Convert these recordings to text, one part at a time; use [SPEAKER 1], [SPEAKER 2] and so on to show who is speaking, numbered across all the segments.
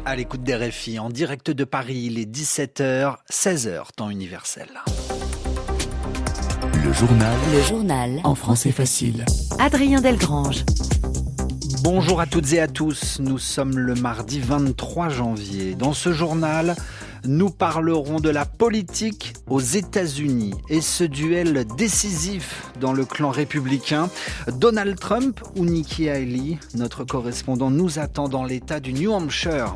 [SPEAKER 1] À l'écoute des RFI, en direct de Paris, il est 17h, 16h, temps universel.
[SPEAKER 2] Le journal en français facile.
[SPEAKER 3] Adrien Delgrange.
[SPEAKER 1] Bonjour à toutes et à tous, nous sommes le mardi 23 janvier. Dans ce journal, nous parlerons de la politique aux États-Unis et ce duel décisif dans le clan républicain. Donald Trump ou Nikki Haley, notre correspondant nous attend dans l'État du New Hampshire.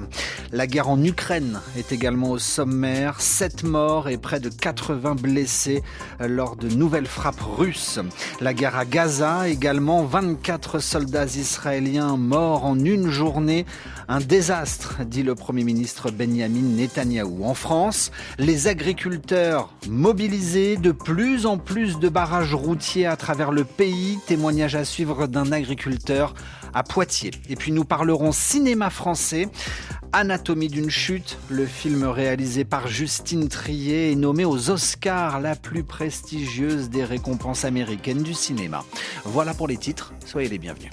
[SPEAKER 1] La guerre en Ukraine est également au sommaire. 7 morts et près de 80 blessés lors de nouvelles frappes russes. La guerre à Gaza également, 24 soldats israéliens morts en une journée. Un désastre, dit le Premier ministre Benyamin Netanyahou. En France, les agriculteurs mobilisés, de plus en plus de barrages routiers à travers le pays. Témoignage à suivre d'un agriculteur à Poitiers. Et puis nous parlerons cinéma français. Anatomie d'une chute, le film réalisé par Justine Triet est nommé aux Oscars, la plus prestigieuse des récompenses américaines du cinéma. Voilà pour les titres, soyez les bienvenus.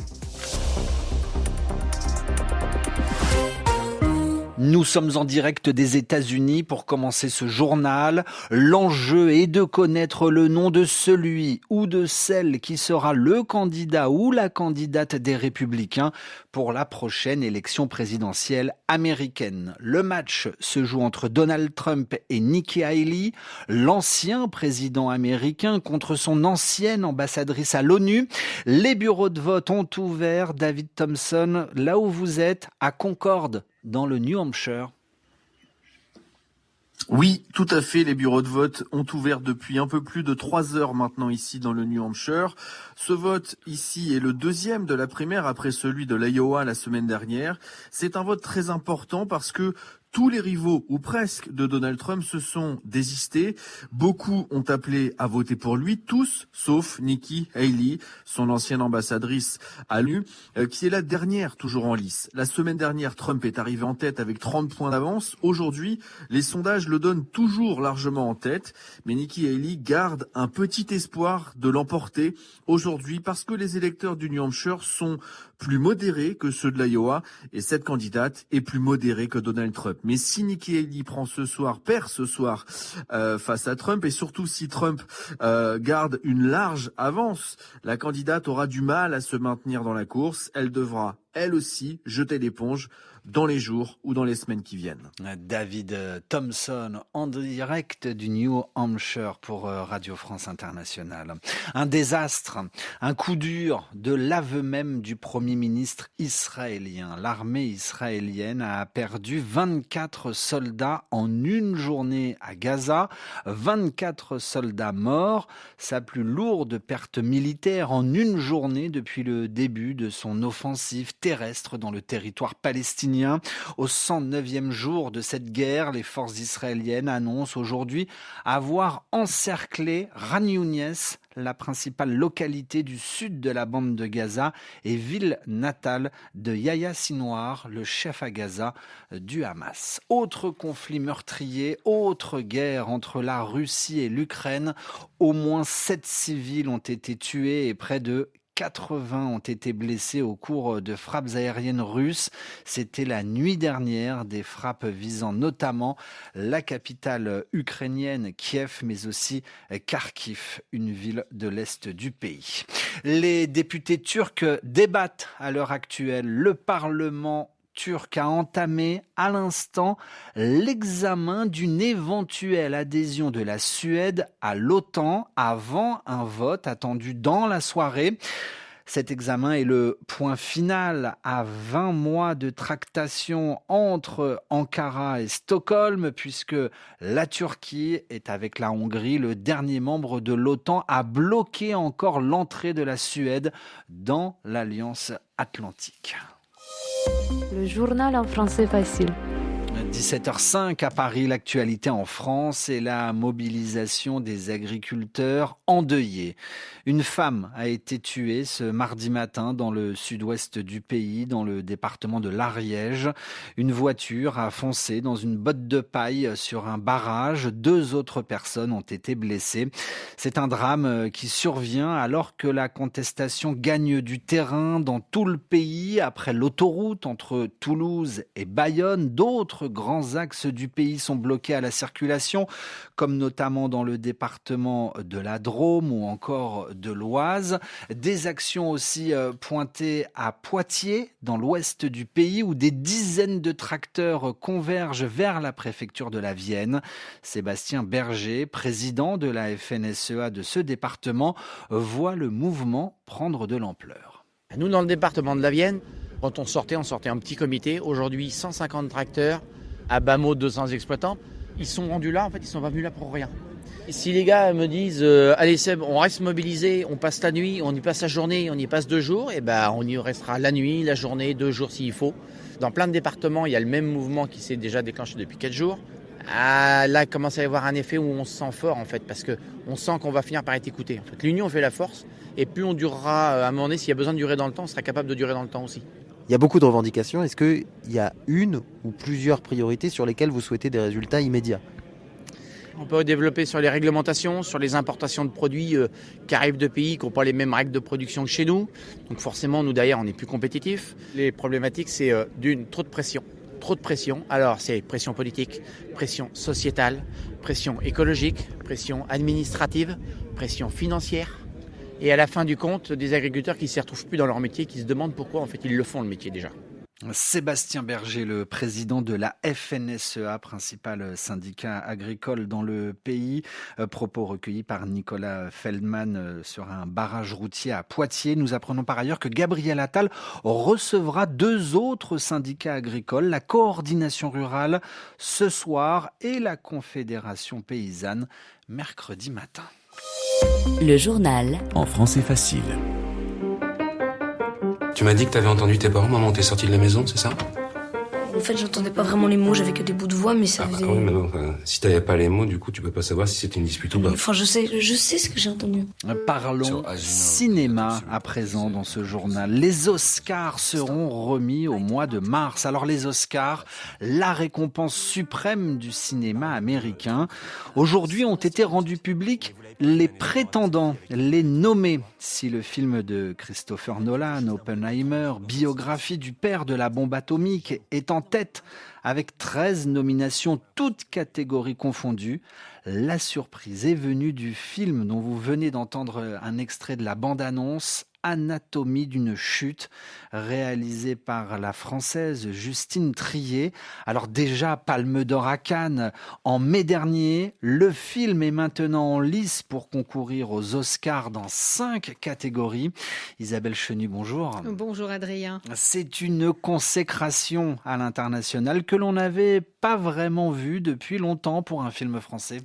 [SPEAKER 1] Nous sommes en direct des États-Unis pour commencer ce journal. L'enjeu est de connaître le nom de celui ou de celle qui sera le candidat ou la candidate des Républicains pour la prochaine élection présidentielle américaine. Le match se joue entre Donald Trump et Nikki Haley, l'ancien président américain contre son ancienne ambassadrice à l'ONU. Les bureaux de vote ont ouvert. David Thompson, là où vous êtes, à Concorde, dans le New Hampshire.
[SPEAKER 4] Oui, tout à fait. Les bureaux de vote ont ouvert depuis un peu plus de 3 heures maintenant ici dans le New Hampshire. Ce vote ici est le deuxième de la primaire après celui de l'Iowa la semaine dernière. C'est un vote très important parce que tous les rivaux, ou presque, de Donald Trump se sont désistés. Beaucoup ont appelé à voter pour lui, tous, sauf Nikki Haley, son ancienne ambassadrice à l'ONU, qui est la dernière toujours en lice. La semaine dernière, Trump est arrivé en tête avec 30 points d'avance. Aujourd'hui, les sondages le donnent toujours largement en tête. Mais Nikki Haley garde un petit espoir de l'emporter aujourd'hui parce que les électeurs du New Hampshire sont plus modérés que ceux de l'Iowa et cette candidate est plus modérée que Donald Trump. Mais si Nikki Haley perd ce soir face à Trump et surtout si Trump garde une large avance, la candidate aura du mal à se maintenir dans la course. Elle devra, elle aussi, jeter l'éponge dans les jours ou dans les semaines qui viennent.
[SPEAKER 1] David Thompson en direct du New Hampshire pour Radio France Internationale. Un désastre, un coup dur de l'aveu même du Premier ministre israélien. L'armée israélienne a perdu 24 soldats en une journée à Gaza, 24 soldats morts, sa plus lourde perte militaire en une journée depuis le début de son offensive terrestre dans le territoire palestinien. Au 109e jour de cette guerre, les forces israéliennes annoncent aujourd'hui avoir encerclé Khan Younes, la principale localité du sud de la bande de Gaza et ville natale de Yahya Sinwar, le chef à Gaza du Hamas. Autre conflit meurtrier, autre guerre entre la Russie et l'Ukraine. Au moins 7 civils ont été tués et près de 80 ont été blessés au cours de frappes aériennes russes. C'était la nuit dernière, des frappes visant notamment la capitale ukrainienne, Kiev, mais aussi Kharkiv, une ville de l'est du pays. Les députés turcs débattent à l'heure actuelle. Le Parlement turc a entamé à l'instant l'examen d'une éventuelle adhésion de la Suède à l'OTAN avant un vote attendu dans la soirée. Cet examen est le point final à 20 mois de tractation entre Ankara et Stockholm, puisque la Turquie est, avec la Hongrie, le dernier membre de l'OTAN à bloquer encore l'entrée de la Suède dans l'Alliance Atlantique.
[SPEAKER 3] Le journal en français facile.
[SPEAKER 1] 17h05 à Paris, l'actualité en France et la mobilisation des agriculteurs endeuillés. Une femme a été tuée ce mardi matin dans le sud-ouest du pays, dans le département de l'Ariège. Une voiture a foncé dans une botte de paille sur un barrage. 2 autres personnes ont été blessées. C'est un drame qui survient alors que la contestation gagne du terrain dans tout le pays. Après l'autoroute entre Toulouse et Bayonne, d'autres grands axes du pays sont bloqués à la circulation, comme notamment dans le département de la Drôme ou encore de l'Oise. Des actions aussi pointées à Poitiers, dans l'ouest du pays, où des dizaines de tracteurs convergent vers la préfecture de la Vienne. Sébastien Berger, président de la FNSEA de ce département, voit le mouvement prendre de l'ampleur.
[SPEAKER 3] Nous, dans le département de la Vienne, quand on sortait en petit comité. Aujourd'hui, 150 tracteurs, à bas mot 200 exploitants. Ils sont rendus là, en fait, ils sont pas venus là pour rien. Et si les gars me disent allez Seb, on reste mobilisé, on passe la nuit, on y passe la journée, on y passe 2 jours, et ben on y restera la nuit, la journée, 2 jours s'il faut. Dans plein de départements, il y a le même mouvement qui s'est déjà déclenché depuis 4 jours. Là, il commence à y avoir un effet où on se sent fort, en fait, parce qu'on sent qu'on va finir par être écouté. En fait, l'union fait la force, et plus on durera, à un moment donné, s'il y a besoin de durer dans le temps, on sera capable de durer dans le temps aussi.
[SPEAKER 5] Il y a beaucoup de revendications. Est-ce qu'il y a une ou plusieurs priorités sur lesquelles vous souhaitez des résultats immédiats ?
[SPEAKER 3] On peut développer sur les réglementations, sur les importations de produits qui arrivent de pays qui n'ont pas les mêmes règles de production que chez nous. Donc forcément, nous d'ailleurs, on est plus compétitifs. Les problématiques, c'est trop de pression. Trop de pression. Alors, c'est pression politique, pression sociétale, pression écologique, pression administrative, pression financière. Et à la fin du compte, des agriculteurs qui ne s'y retrouvent plus dans leur métier, qui se demandent pourquoi en fait ils le font le métier déjà.
[SPEAKER 1] Sébastien Berger, le président de la FNSEA, principal syndicat agricole dans le pays. Propos recueillis par Nicolas Feldman sur un barrage routier à Poitiers. Nous apprenons par ailleurs que Gabriel Attal recevra 2 autres syndicats agricoles, la coordination rurale ce soir et la Confédération paysanne mercredi matin.
[SPEAKER 2] Le journal
[SPEAKER 6] en français facile.
[SPEAKER 7] Tu m'as dit que t'avais entendu tes parents, maman, t'es sortie de la maison, c'est ça ?
[SPEAKER 8] En fait, j'entendais pas vraiment les mots, j'avais que des bouts de voix, mais ça faisait...
[SPEAKER 7] Oui, mais non, si t'avais pas les mots, du coup, tu peux pas savoir si c'était une dispute ou pas.
[SPEAKER 8] Enfin, je sais ce que j'ai entendu.
[SPEAKER 1] Parlons cinéma à présent dans ce journal. Les Oscars seront remis au mois de mars. Alors les Oscars, la récompense suprême du cinéma américain. Aujourd'hui ont été rendus publics les prétendants, les nommés. Si le film de Christopher Nolan, Oppenheimer, biographie du père de la bombe atomique, est en tête avec 13 nominations, toutes catégories confondues, la surprise est venue du film dont vous venez d'entendre un extrait de la bande-annonce, Anatomie d'une chute, réalisé par la Française Justine Triet. Alors déjà, Palme d'Or à Cannes en mai dernier. Le film est maintenant en lice pour concourir aux Oscars dans 5 catégories. Isabelle Chenu, bonjour.
[SPEAKER 9] Bonjour Adrien.
[SPEAKER 1] C'est une consécration à l'international que l'on n'avait pas vraiment vue depuis longtemps pour un film français.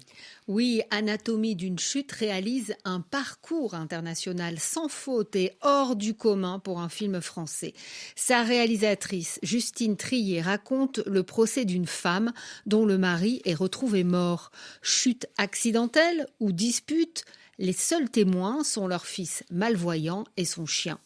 [SPEAKER 9] Oui, Anatomie d'une chute réalise un parcours international sans faute et hors du commun pour un film français. Sa réalisatrice, Justine Triet, raconte le procès d'une femme dont le mari est retrouvé mort. Chute accidentelle ou dispute ? Les seuls témoins sont leur fils malvoyant et son chien.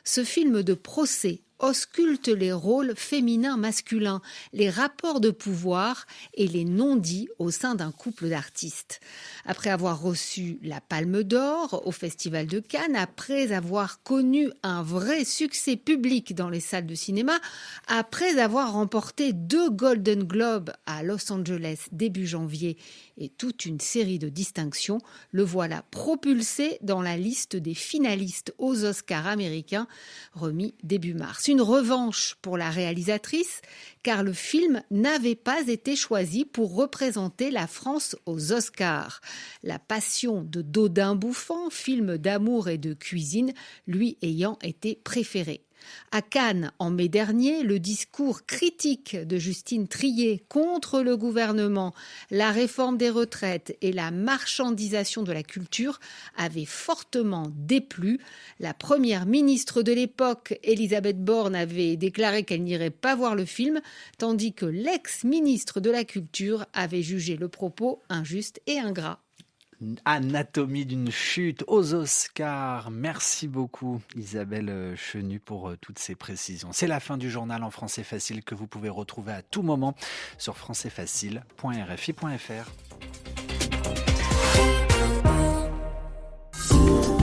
[SPEAKER 9] Ce film de procès ausculte les rôles féminins-masculins, les rapports de pouvoir et les non-dits au sein d'un couple d'artistes. Après avoir reçu la Palme d'Or au Festival de Cannes, après avoir connu un vrai succès public dans les salles de cinéma, après avoir remporté 2 Golden Globes à Los Angeles début janvier et toute une série de distinctions, le voilà propulsé dans la liste des finalistes aux Oscars américains remis début mars. Une revanche pour la réalisatrice, car le film n'avait pas été choisi pour représenter la France aux Oscars. La Passion de Dodin Bouffant, film d'amour et de cuisine, lui ayant été préféré. À Cannes, en mai dernier, le discours critique de Justine Triet contre le gouvernement, la réforme des retraites et la marchandisation de la culture avait fortement déplu. La première ministre de l'époque, Elisabeth Borne, avait déclaré qu'elle n'irait pas voir le film, tandis que l'ex-ministre de la Culture avait jugé le propos injuste et ingrat.
[SPEAKER 1] Anatomie d'une chute aux Oscars. Merci beaucoup Isabelle Chenu pour toutes ces précisions. C'est la fin du journal en français facile que vous pouvez retrouver à tout moment sur françaisfacile.rfi.fr.